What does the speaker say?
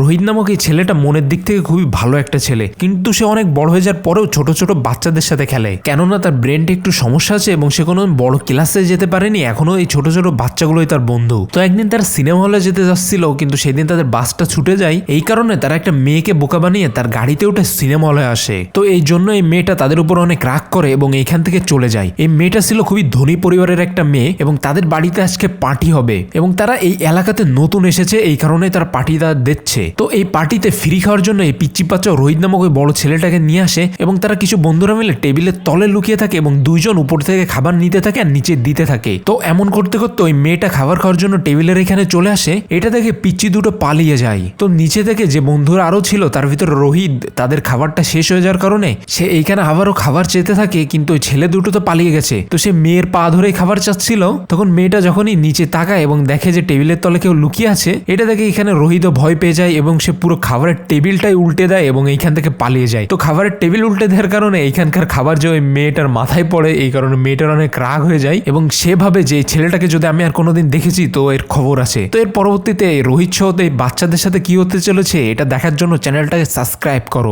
রোহিত নামক এই ছেলেটা মনের দিক থেকে খুবই ভালো একটা ছেলে, কিন্তু সে অনেক বড় হয়ে যাওয়ার পরেও ছোট ছোট বাচ্চাদের সাথে খেলে, কেননা তার ব্রেনটা একটু সমস্যা আছে এবং সে কোনো বড় ক্লাসে যেতে পারেনি, এখনো এই ছোট ছোট বাচ্চাগুলোই তার বন্ধু। তো একদিন তারা সিনেমা হলে যেতে যাচ্ছিল, কিন্তু সেদিন তাদের বাসটা ছুটে যায়। এই কারণে তারা একটা মেয়েকে বোকা বানিয়ে তার গাড়িতে উঠে সিনেমা হলে আসে। তো এই জন্য এই মেয়েটা তাদের উপর অনেক রাগ করে এবং এইখান থেকে চলে যায়। এই মেয়েটা ছিল খুবই ধনী পরিবারের একটা মেয়ে এবং তাদের বাড়িতে আজকে পার্টি হবে এবং তারা এই এলাকাতে নতুন এসেছে, এই কারণে তারা পার্টিটা দিচ্ছে। তো এই পার্টিতে ফ্রি খাওয়ার জন্য এই পিচ্চি বাচ্চা রোহিত নামক ওই বড় ছেলেটাকে নিয়ে আসে এবং তারা কিছু বন্ধুরা মিলে টেবিলের তলে লুকিয়ে থাকে এবং দুইজন উপর থেকে খাবার নিতে থাকে আর নিচে দিতে থাকে। তো এমন করতে করতে ওই মেয়েটা খাবার খাওয়ার জন্য টেবিলের এখানে চলে আসে। এটা দেখে পিচ্চি দুটো পালিয়ে যায়। তো নিচে থেকে যে বন্ধুরা আরো ছিল তার ভিতরে রোহিত তাদের খাবারটা শেষ হয়ে যাওয়ার কারণে সে এইখানে আবারও খাবার চেতে থাকে, কিন্তু ওই ছেলে দুটো তো পালিয়ে গেছে। তো সে মেয়ের পা ধরে খাবার চাচ্ছিল, তখন মেয়েটা যখনই নিচে তাকায় এবং দেখে যে টেবিলের তলে কেউ লুকিয়ে আছে, এটা দেখে এখানে রোহিতও ভয় পেয়ে যায় এবং সে পুরো খাবারের টেবিলটাই উল্টে দেয় এবং এইখান থেকে পালিয়ে যায়। তো খাবারের টেবিল উল্টে দেওয়ার কারণে এইখানকার খাবার যে ওই মেয়েটার মাথায় পড়ে, এই কারণে মেয়েটার অনেক রাগ হয়ে যায় এবং সে ভাবে যে এই ছেলেটাকে যদি আমি আর কোনোদিন দেখেছি তো এর খবর আছে। তো এর পরবর্তীতে রোহিত সহ এই বাচ্চাদের সাথে কি হতে চলেছে এটা দেখার জন্য চ্যানেলটাকে সাবস্ক্রাইব করো।